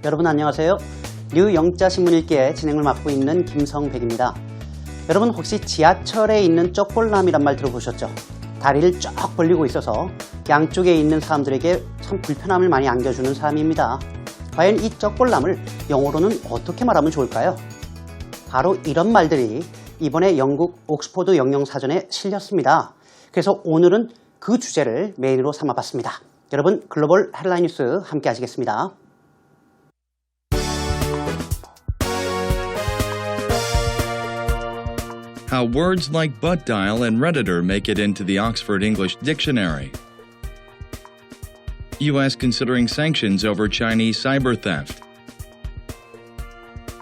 여러분 안녕하세요. 뉴 영자신문 읽기의 진행을 맡고 있는 김성백입니다. 여러분 혹시 지하철에 있는 쪽볼남이란 말 들어보셨죠? 다리를 쫙 벌리고 있어서 양쪽에 있는 사람들에게 참 불편함을 많이 안겨주는 사람입니다. 과연 이 쪽볼남을 영어로는 어떻게 말하면 좋을까요? 바로 이런 말들이 이번에 영국 옥스퍼드 영영사전에 실렸습니다. 그래서 오늘은 그 주제를 메인으로 삼아봤습니다. 여러분 글로벌 헤드라인 뉴스 함께 하시겠습니다. How words like butt dial and Redditor make it into the Oxford English Dictionary. U.S. considering sanctions over Chinese cyber theft.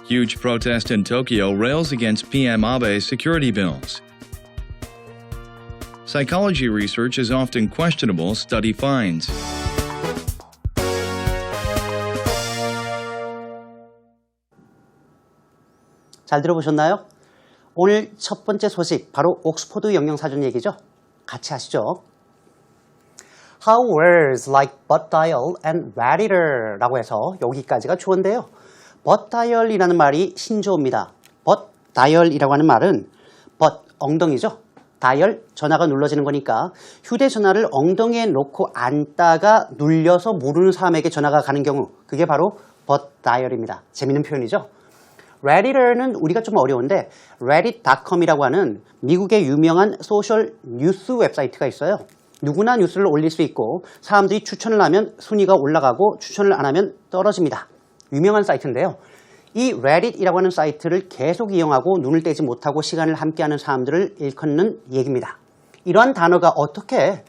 Huge protest in Tokyo rails against PM Abe's security bills. Psychology research is often questionable, study finds. 잘 들어보셨나요? 오늘 첫 번째 소식 바로 옥스퍼드 영영사전 얘기죠. 같이 하시죠. How words like butt dial and Redditor 라고 해서 여기까지가 주어인데요. butt dial이라는 말이 신조어입니다. butt dial이라고 하는 말은 butt 엉덩이죠. dial 전화가 눌러지는 거니까 휴대전화를 엉덩이에 놓고 앉다가 눌려서 모르는 사람에게 전화가 가는 경우 그게 바로 butt dial입니다. 재밌는 표현이죠. Redditor는 우리가 좀 어려운데 reddit.com이라고 하는 미국의 유명한 소셜 뉴스 웹사이트가 있어요. 누구나 뉴스를 올릴 수 있고 사람들이 추천을 하면 순위가 올라가고 추천을 안 하면 떨어집니다. 유명한 사이트인데요. 이 Reddit이라고 하는 사이트를 계속 이용하고 눈을 떼지 못하고 시간을 함께하는 사람들을 일컫는 얘기입니다. 이러한 단어가 어떻게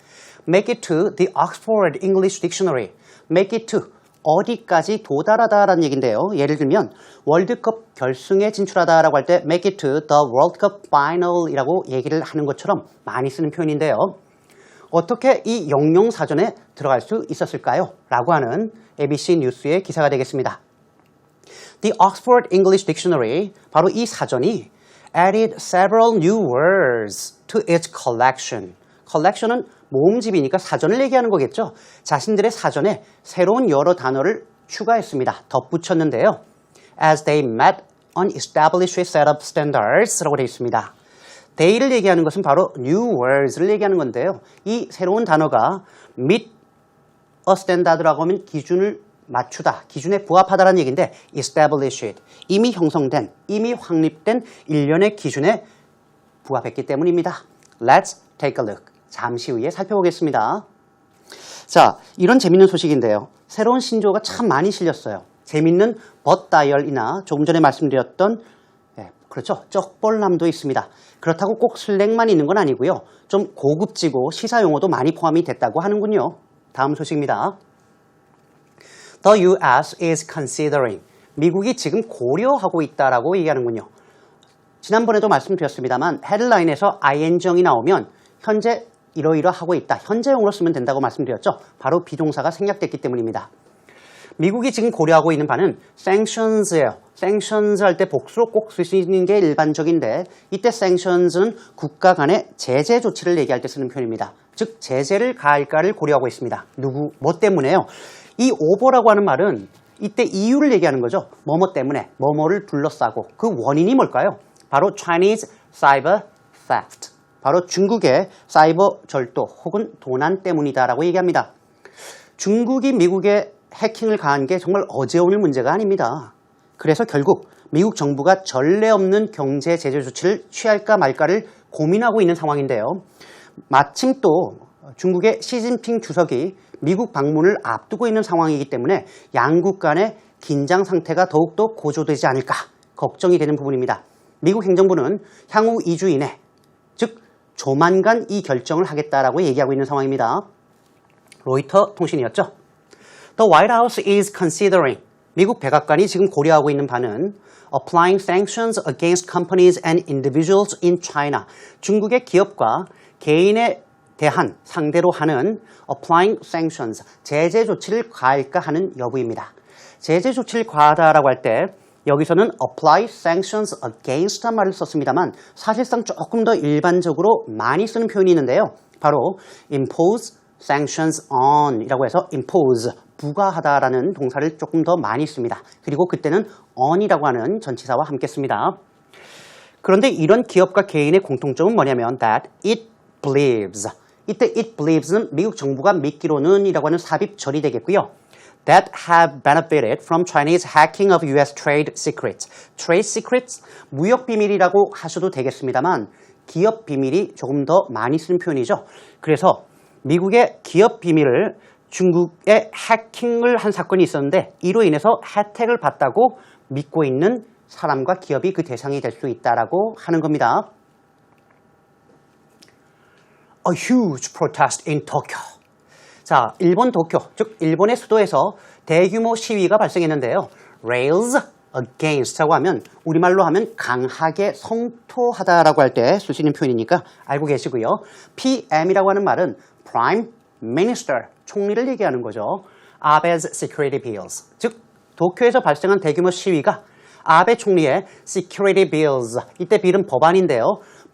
make it to the Oxford English Dictionary, make it to 어디까지 도달하다라는 얘기인데요. 예를 들면 월드컵 결승에 진출하다라고 할 때 make it to the World Cup Final이라고 얘기를 하는 것처럼 많이 쓰는 표현인데요. 어떻게 이 영영사전에 들어갈 수 있었을까요? 라고 하는 ABC 뉴스의 기사가 되겠습니다. The Oxford English Dictionary, 바로 이 사전이 added several new words to its collection. collection은 모음집이니까 사전을 얘기하는 거겠죠. 자신들의 사전에 새로운 여러 단어를 추가했습니다. 덧붙였는데요. As they met an established set of standards 라고 되어 있습니다. they를 얘기하는 것은 바로 new words를 얘기하는 건데요. 이 새로운 단어가 meet a standard라고 하면 기준을 맞추다, 기준에 부합하다라는 얘기인데 established, 이미 형성된, 이미 확립된 일련의 기준에 부합했기 때문입니다. Let's take a look. 잠시 후에 살펴보겠습니다. 자, 이런 재밌는 소식인데요. 새로운 신조어가 참 많이 실렸어요. 재밌는 butt dial이나 조금 전에 말씀드렸던 그렇죠. 쪽볼남도 있습니다. 그렇다고 꼭 슬랭만 있는 건 아니고요. 좀 고급지고 시사용어도 많이 포함이 됐다고 하는군요. 다음 소식입니다. The U.S. is considering. 미국이 지금 고려하고 있다라고 얘기하는군요. 지난번에도 말씀드렸습니다만 헤드라인에서 ing이 나오면 현재 이러이러하고 있다. 현재용으로 쓰면 된다고 말씀드렸죠. 바로 비동사가 생략됐기 때문입니다. 미국이 지금 고려하고 있는 바는 sanctions예요. sanctions 할 때 복수로 꼭 쓸 수 있는 게 일반적인데 이때 sanctions는 국가 간의 제재 조치를 얘기할 때 쓰는 표현입니다. 즉 제재를 가할까를 고려하고 있습니다. 뭐 때문에요? 이 over라고 하는 말은 이때 이유를 얘기하는 거죠. 뭐뭐 때문에, 뭐뭐를 둘러싸고 그 원인이 뭘까요? 바로 Chinese cyber theft. 바로 중국의 사이버 절도 혹은 도난 때문이다라고 얘기합니다. 중국이 미국에 해킹을 가한 게 정말 어제 오늘 문제가 아닙니다. 그래서 결국 미국 정부가 전례 없는 경제 제재 조치를 취할까 말까를 고민하고 있는 상황인데요. 마침 또 중국의 시진핑 주석이 미국 방문을 앞두고 있는 상황이기 때문에 양국 간의 긴장 상태가 더욱더 고조되지 않을까 걱정이 되는 부분입니다. 미국 행정부는 향후 2주 이내, 즉 조만간 이 결정을 하겠다라고 얘기하고 있는 상황입니다. 로이터 통신이었죠. The White House is considering. 미국 백악관이 지금 고려하고 있는 바는 applying sanctions against companies and individuals in China. 중국의 기업과 개인에 대한 상대로 하는 applying sanctions, 제재 조치를 가할까 하는 여부입니다. 제재 조치를 가하다라고 할 때 여기서는 apply sanctions against 한 말을 썼습니다만 사실상 조금 더 일반적으로 많이 쓰는 표현이 있는데요. 바로 impose sanctions on 이라고 해서 impose, 부과하다라는 동사를 조금 더 많이 씁니다. 그리고 그때는 on이라고 하는 전치사와 함께 씁니다. 그런데 이런 기업과 개인의 공통점은 뭐냐면 that it believes. 이때 it believes는 미국 정부가 믿기로는 이라고 하는 삽입 절이 되겠고요. that have benefited from Chinese hacking of US trade secrets. trade secrets, 무역 비밀이라고 하셔도 되겠습니다만 기업 비밀이 조금 더 많이 쓰는 표현이죠. 그래서 미국의 기업 비밀을 중국에 해킹을 한 사건이 있었는데 이로 인해서 혜택을 받다고 믿고 있는 사람과 기업이 그 대상이 될 수 있다라고 하는 겁니다. A huge protest in Tokyo. 자, 일본 도쿄, 즉 일본의 수도에서 대규모 시위가 발생했는데요. rails against라고 하면 우리말로 하면 강하게 성토하다라고 할 때 쓸 수 있는 표현이니까 알고 계시고요. PM이라고 하는 말은 Prime Minister, 총리를 얘기하는 거죠. Abe's security bills, 즉 도쿄에서 발생한 대규모 시위가 아베 총리의 security bills, 이때 빌은 법안인데요.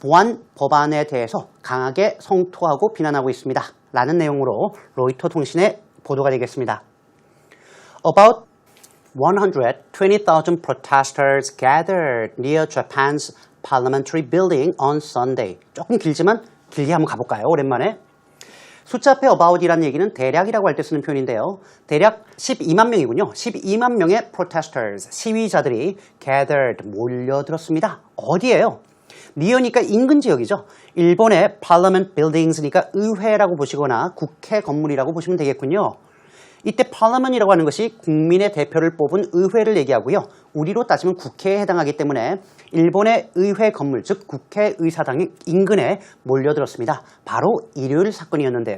보안 법안에 대해서 강하게 성토하고 비난하고 있습니다. 라는 내용으로 로이터 통신의 보도가 되겠습니다. About 120,000 protesters gathered near Japan's parliamentary building on Sunday. 조금 길지만 길게 한번 가볼까요? 오랜만에. 숫자 앞에 about이라는 얘기는 대략이라고 할 때 쓰는 표현인데요. 대략 12만 명이군요. 12만 명의 protesters, 시위자들이 gathered, 몰려들었습니다. 어디예요? near니까 인근 지역이죠. 일본의 parliament buildings니까 의회라고 보시거나 국회 건물이라고 보시면 되겠군요. 이때 parliament이라고 하는 것이 국민의 대표를 뽑은 의회를 얘기하고요. 우리로 따지면 국회에 해당하기 때문에 일본의 의회 건물, 즉 국회의사당이 인근에 몰려들었습니다. 바로 일요일 사건이었는데요.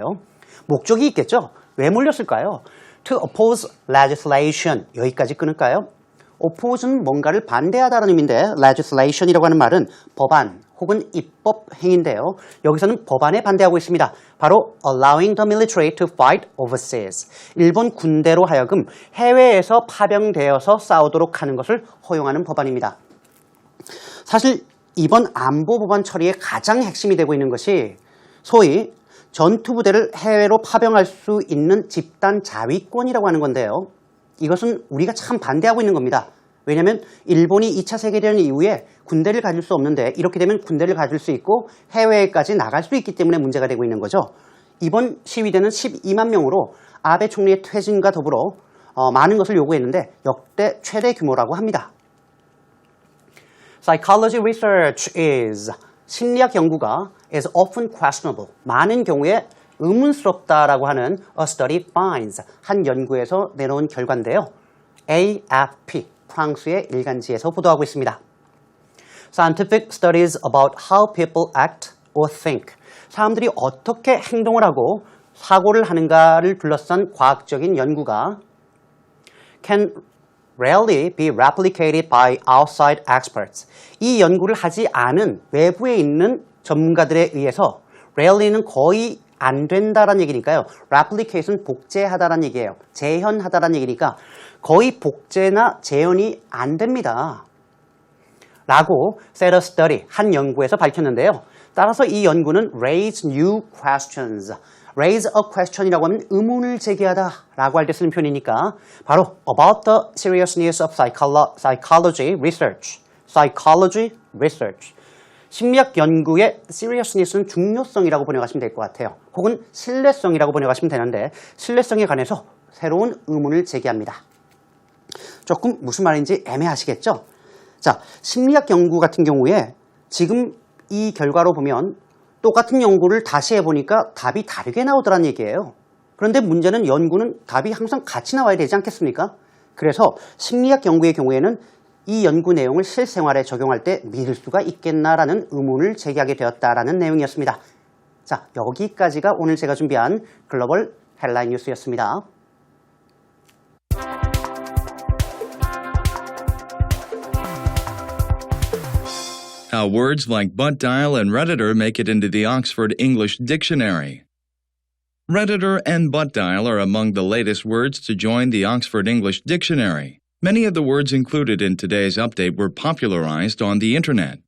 목적이 있겠죠? 왜 몰렸을까요? To oppose legislation. 여기까지 끊을까요? oppose는 뭔가를 반대하다는 의미인데 legislation이라고 하는 말은 법안 혹은 입법 행위인데요. 여기서는 법안에 반대하고 있습니다. 바로 allowing the military to fight overseas. 일본 군대로 하여금 해외에서 파병되어서 싸우도록 하는 것을 허용하는 법안입니다. 사실 이번 안보 법안 처리의 가장 핵심이 되고 있는 것이 소위 전투부대를 해외로 파병할 수 있는 집단 자위권이라고 하는 건데요. 이것은 우리가 참 반대하고 있는 겁니다. 왜냐하면 일본이 2차 세계대전 이후에 군대를 가질 수 없는데 이렇게 되면 군대를 가질 수 있고 해외까지 나갈 수 있기 때문에 문제가 되고 있는 거죠. 이번 시위대는 12만 명으로 아베 총리의 퇴진과 더불어 많은 것을 요구했는데 역대 최대 규모라고 합니다. Psychology research is, 심리학 연구가 is often questionable, 많은 경우에 의문스럽다라고 하는 a study finds, 한 연구에서 내놓은 결과인데요. AFP, 프랑스의 일간지에서 보도하고 있습니다. Scientific studies about how people act or think, 사람들이 어떻게 행동을 하고 사고를 하는가를 둘러싼 과학적인 연구가 can rarely be replicated by outside experts. 이 연구를 하지 않은 외부에 있는 전문가들에 의해서 rarely는 거의 안 된다라는 얘기니까요. replicate는 복제하다라는 얘기예요. 재현하다라는 얘기니까 거의 복제나 재현이 안 됩니다. 라고 said a study, 한 연구에서 밝혔는데요. 따라서 이 연구는 raise new questions. raise a question이라고 하면 의문을 제기하다 라고 할 때 쓰는 표현이니까 바로 about the seriousness of psychology research. psychology research. 심리학 연구의 seriousness는 중요성이라고 번역하시면 될 것 같아요. 혹은 신뢰성이라고 번역하시면 되는데 신뢰성에 관해서 새로운 의문을 제기합니다. 조금 무슨 말인지 애매하시겠죠? 자, 심리학 연구 같은 경우에 지금 이 결과로 보면 똑같은 연구를 다시 해보니까 답이 다르게 나오더란 얘기예요. 그런데 문제는 연구는 답이 항상 같이 나와야 되지 않겠습니까? 그래서 심리학 연구의 경우에는 이 연구 내용을 실생활에 적용할 때 믿을 수가 있겠나라는 의문을 제기하게 되었다라는 내용이었습니다. 자, 여기까지가 오늘 제가 준비한 글로벌 헬라인 뉴스였습니다. How words like butt dial and redditor make it into the Oxford English Dictionary. Redditor and butt dial are among the latest words to join the Oxford English Dictionary. Many of the words included in today's update were popularized on the Internet.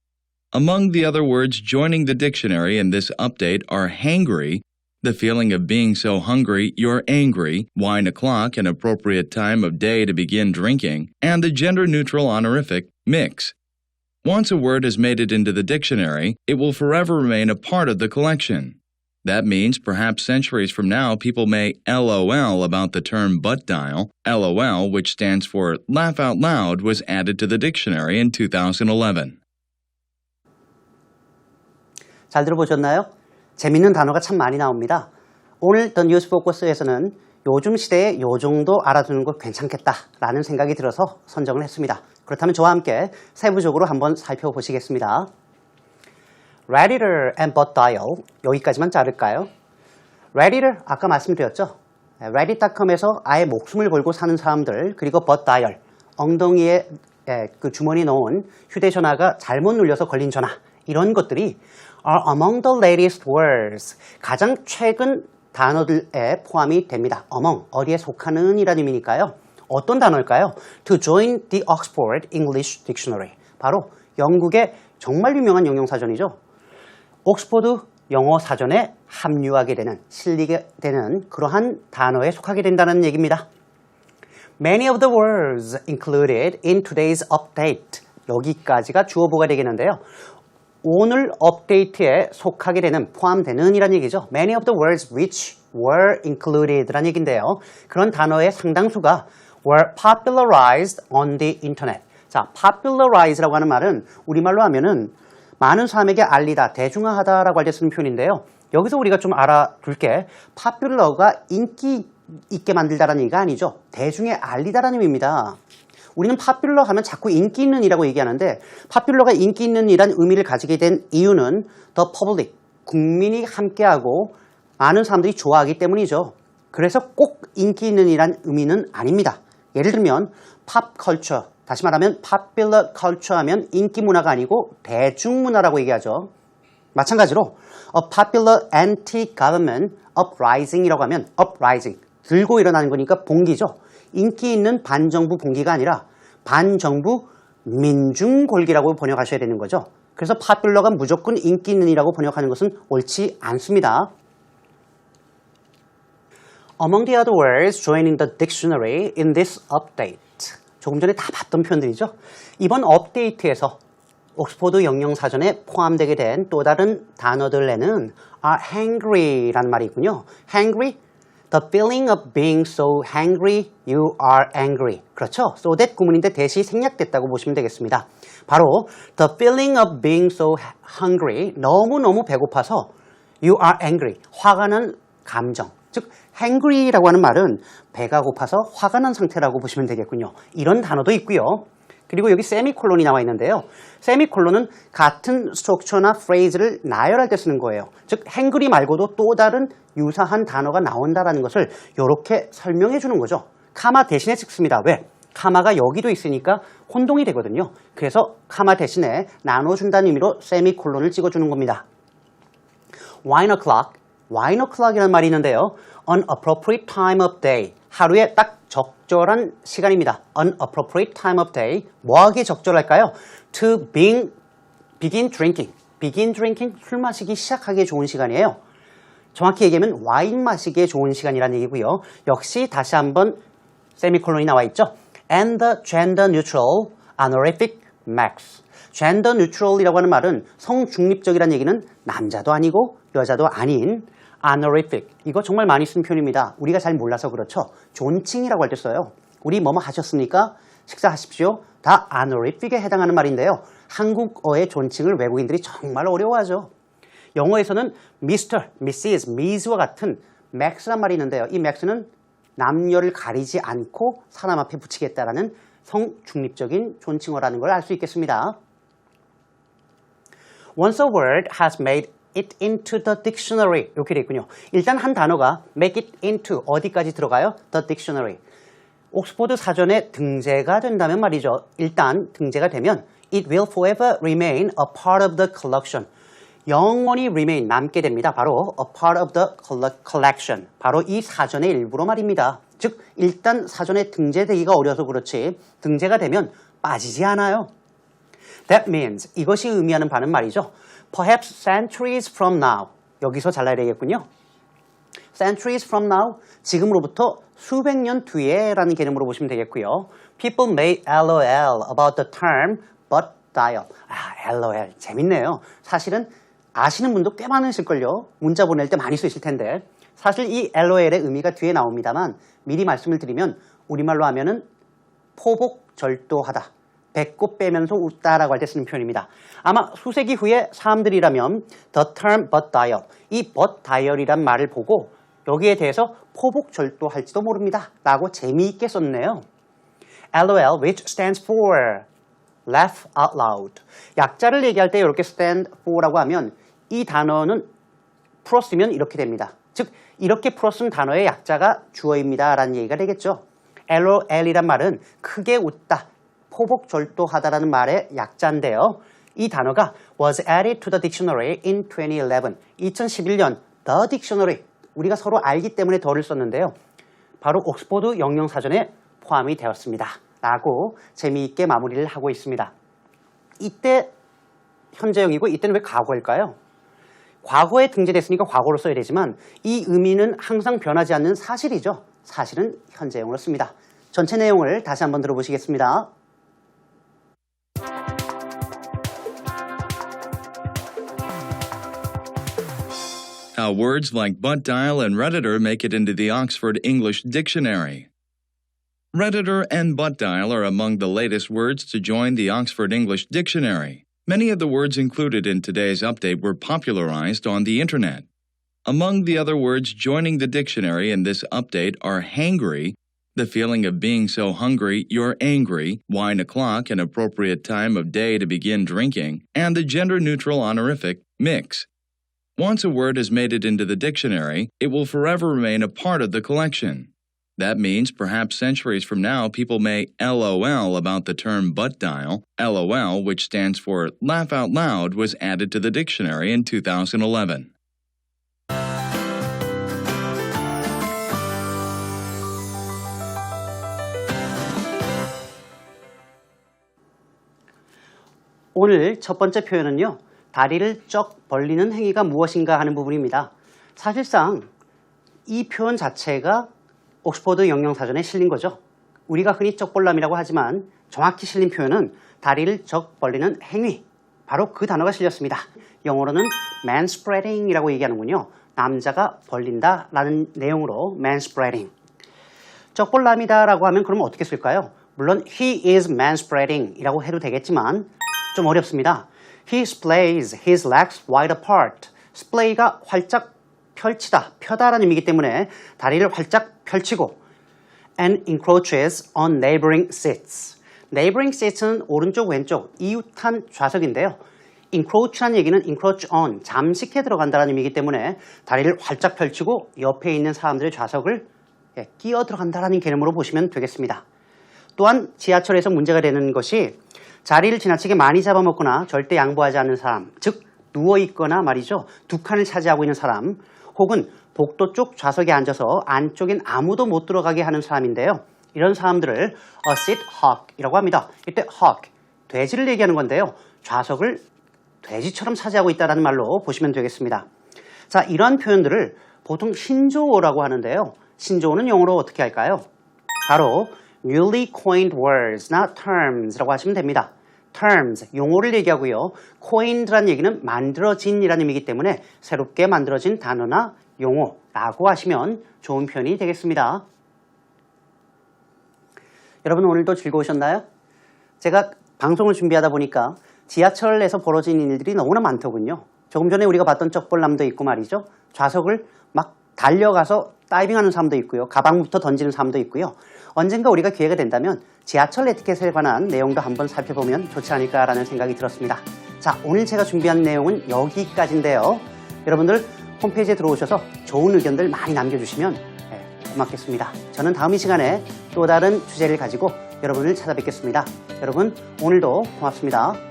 Among the other words joining the dictionary in this update are hangry, The feeling of being so hungry you're angry, wine o'clock, an appropriate time of day to begin drinking, and the gender-neutral honorific mix. Once a word has made it into the dictionary, it will forever remain a part of the collection. That means perhaps centuries from now people may LOL about the term butt dial. LOL, which stands for laugh out loud, was added to the dictionary in 2011. 잘 들어보셨나요? 재밌는 단어가 참 많이 나옵니다. 오늘 더 뉴스 포커스에서는 요즘 시대에 요 정도 알아두는 거 괜찮겠다라는 생각이 들어서 선정을 했습니다. 그렇다면 저와 함께 세부적으로 한번 살펴보시겠습니다. Redditor and butt dial 여기까지만 자를까요? Redditor 아까 말씀드렸죠. Reddit.com에서 아예 목숨을 걸고 사는 사람들 그리고 butt dial 엉덩이에 그 주머니 넣은 휴대전화가 잘못 눌려서 걸린 전화 이런 것들이 are among the latest words 가장 최근 단어들에 포함이 됩니다. among 어디에 속하는 이라는 의미니까요. 어떤 단어일까요? To join the Oxford English Dictionary 바로 영국의 정말 유명한 영영사전이죠. 옥스퍼드 영어 사전에 합류하게 되는, 실리게 되는 그러한 단어에 속하게 된다는 얘기입니다. Many of the words included in today's update. 여기까지가 주어보가 되겠는데요. 오늘 업데이트에 속하게 되는, 포함되는 이란 얘기죠. Many of the words which were included 란 얘기인데요. 그런 단어의 상당수가 were popularized on the internet. 자, popularize라고 하는 말은 우리말로 하면은 많은 사람에게 알리다, 대중화하다라고 할 때 쓰는 표현인데요. 여기서 우리가 좀 알아둘 게 popular가 인기 있게 만들다라는 얘기가 아니죠. 대중에 알리다라는 의미입니다. 우리는 popular 하면 자꾸 인기 있는 이라고 얘기하는데 popular가 인기 있는 이란 의미를 가지게 된 이유는 the public, 국민이 함께하고 많은 사람들이 좋아하기 때문이죠. 그래서 꼭 인기 있는 이란 의미는 아닙니다. 예를 들면 pop culture, 다시 말하면 popular culture 하면 인기 문화가 아니고 대중문화라고 얘기하죠. 마찬가지로 a popular anti-government uprising이라고 하면 uprising, 들고 일어나는 거니까 봉기죠. 인기 있는 반정부 봉기가 아니라 반정부 민중골기라고 번역하셔야 되는 거죠. 그래서 popular가 무조건 인기 있는 이라고 번역하는 것은 옳지 않습니다. Among the other words joining the dictionary in this update. 조금 전에 다 봤던 표현들이죠. 이번 업데이트에서 옥스퍼드 영영사전에 포함되게 된 또 다른 단어들에는 are hangry라는 말이 있군요. hangry, the feeling of being so hangry, you are angry. 그렇죠. so that 구문인데 대시 생략됐다고 보시면 되겠습니다. 바로 the feeling of being so hungry, 너무너무 배고파서 you are angry, 화가 난 감정. 즉 hangry라고 하는 말은 배가 고파서 화가 난 상태라고 보시면 되겠군요. 이런 단어도 있고요. 그리고 여기 세미콜론이 나와 있는데요. 세미콜론은 같은 스트럭처나 프레이즈를 나열할 때 쓰는 거예요. 즉 hangry 말고도 또 다른 유사한 단어가 나온다는 것을 이렇게 설명해 주는 거죠. 카마 대신에 찍습니다. 왜? 카마가 여기도 있으니까 혼동이 되거든요. 그래서 카마 대신에 나눠준다는 의미로 세미콜론을 찍어주는 겁니다. Wine o'clock, wine o'clock이라는 말이 있는데요. An appropriate time of day, 하루에 딱 적절한 시간입니다. An appropriate time of day, 뭐하기에 적절할까요? To begin drinking, begin drinking, 술 마시기 시작하기에 좋은 시간이에요. 정확히 얘기하면 와인 마시기에 좋은 시간이라는 얘기고요. 역시 다시 한번 세미콜론이 나와 있죠. And the gender neutral honorific max. gender neutral이라고 하는 말은 성중립적이라는 얘기는 남자도 아니고 여자도 아닌 honorific. 이거 정말 많이 쓴 표현입니다. 우리가 잘 몰라서 그렇죠. 존칭이라고 할 때 써요. 우리 뭐뭐 하셨습니까? 식사하십시오. 다 honorific에 해당하는 말인데요. 한국어의 존칭을 외국인들이 정말 어려워하죠. 영어에서는 Mr., Mrs., Ms와 같은 max란 말이 있는데요. 이 max는 남녀를 가리지 않고 사람 앞에 붙이겠다라는 성중립적인 존칭어라는 걸 알 수 있겠습니다. Once a word has made it into the dictionary 이렇게 되어 있군요. 일단 한 단어가 make it into 어디까지 들어가요? The dictionary. 옥스퍼드 사전에 등재가 된다면 말이죠. 일단 등재가 되면 it will forever remain a part of the collection. 영원히 remain, 남게 됩니다. 바로 a part of the collection. 바로 이 사전의 일부로 말입니다. 즉 일단 사전에 등재되기가 어려서 그렇지 등재가 되면 빠지지 않아요. That means 이것이 의미하는 바는 말이죠. Perhaps centuries from now. 여기서 잘라야 되겠군요. centuries from now, 지금으로부터 수백 년 뒤에라는 개념으로 보시면 되겠고요. People may LOL about the term butt dial. LOL 재밌네요. 사실은 아시는 분도 꽤 많으실걸요. 문자 보낼 때 많이 쓰실 텐데 사실 이 LOL의 의미가 뒤에 나옵니다만 미리 말씀을 드리면 우리말로 하면은 포복절도하다, 배꼽 빼면서 웃다라고 할 때 쓰는 표현입니다. 아마 수세기 후에 사람들이라면 the term butt dial, 이 butt dial이란 말을 보고 여기에 대해서 포복절도할지도 모릅니다 라고 재미있게 썼네요. LOL, which stands for laugh out loud. 약자를 얘기할 때 이렇게 stand for라고 하면 이 단어는 풀었으면 이렇게 됩니다. 즉 이렇게 풀었은 단어의 약자가 주어입니다 라는 얘기가 되겠죠. LOL이란 말은 크게 웃다, 포복절도하다라는 말의 약자인데요. 이 단어가 was added to the dictionary in 2011. 2011년 The Dictionary, 우리가 서로 알기 때문에 더를 썼는데요. 바로 옥스퍼드 영영사전에 포함이 되었습니다. 라고 재미있게 마무리를 하고 있습니다. 이때 현재형이고 이때는 왜 과거일까요? 과거에 등재됐으니까 과거로 써야 되지만 이 의미는 항상 변하지 않는 사실이죠. 사실은 현재형으로 씁니다. 전체 내용을 다시 한번 들어보시겠습니다. How words like butt dial and redditor make it into the Oxford English Dictionary. Redditor and butt dial are among the latest words to join the Oxford English Dictionary. Many of the words included in today's update were popularized on the Internet. Among the other words joining the dictionary in this update are hangry, the feeling of being so hungry you're angry, wine o'clock, an appropriate time of day to begin drinking, and the gender-neutral honorific mix. Once a word has made it into the dictionary, it will forever remain a part of the collection. That means perhaps centuries from now people may LOL about the term butt dial. LOL, which stands for laugh out loud, was added to the dictionary in 2011. 오늘 첫 번째 표현은요. 다리를 쩍 벌리는 행위가 무엇인가 하는 부분입니다. 사실상 이 표현 자체가 옥스퍼드 영영사전에 실린 거죠. 우리가 흔히 쩍벌남이라고 하지만 정확히 실린 표현은 다리를 쩍 벌리는 행위, 바로 그 단어가 실렸습니다. 영어로는 manspreading이라고 얘기하는군요. 남자가 벌린다 라는 내용으로 manspreading. 쩍벌남이다라고 하면 그럼 어떻게 쓸까요? 물론 he is manspreading 이라고 해도 되겠지만 좀 어렵습니다. He splays his legs wide apart. splay가 활짝 펼치다, 펴다라는 의미이기 때문에 다리를 활짝 펼치고 and encroaches on neighboring seats. neighboring seats는 오른쪽 왼쪽 이웃한 좌석인데요. encroach라는 얘기는 encroach on, 잠식해 들어간다는 의미이기 때문에 다리를 활짝 펼치고 옆에 있는 사람들의 좌석을 끼어 들어간다는 개념으로 보시면 되겠습니다. 또한 지하철에서 문제가 되는 것이 자리를 지나치게 많이 잡아먹거나 절대 양보하지 않는 사람, 즉 누워있거나 말이죠. 두 칸을 차지하고 있는 사람, 혹은 복도 쪽 좌석에 앉아서 안쪽엔 아무도 못 들어가게 하는 사람인데요. 이런 사람들을 a seat hog이라고 합니다. 이때 hog, 돼지를 얘기하는 건데요. 좌석을 돼지처럼 차지하고 있다는 말로 보시면 되겠습니다. 자, 이러한 표현들을 보통 신조어라고 하는데요. 신조어는 영어로 어떻게 할까요? 바로 newly coined words나 terms라고 하시면 됩니다. terms, 용어를 얘기하고요. coined라는 얘기는 만들어진이라는 의미이기 때문에 새롭게 만들어진 단어나 용어라고 하시면 좋은 표현이 되겠습니다. 여러분 오늘도 즐거우셨나요? 제가 방송을 준비하다 보니까 지하철에서 벌어진 일들이 너무나 많더군요. 조금 전에 우리가 봤던 쩍벌남도 있고 말이죠. 좌석을 막 달려가서 다이빙하는 사람도 있고요. 가방부터 던지는 사람도 있고요. 언젠가 우리가 기회가 된다면 지하철 에티켓에 관한 내용도 한번 살펴보면 좋지 않을까라는 생각이 들었습니다. 자, 오늘 제가 준비한 내용은 여기까지인데요. 여러분들 홈페이지에 들어오셔서 좋은 의견들 많이 남겨주시면 고맙겠습니다. 저는 다음 이 시간에 또 다른 주제를 가지고 여러분을 찾아뵙겠습니다. 여러분 오늘도 고맙습니다.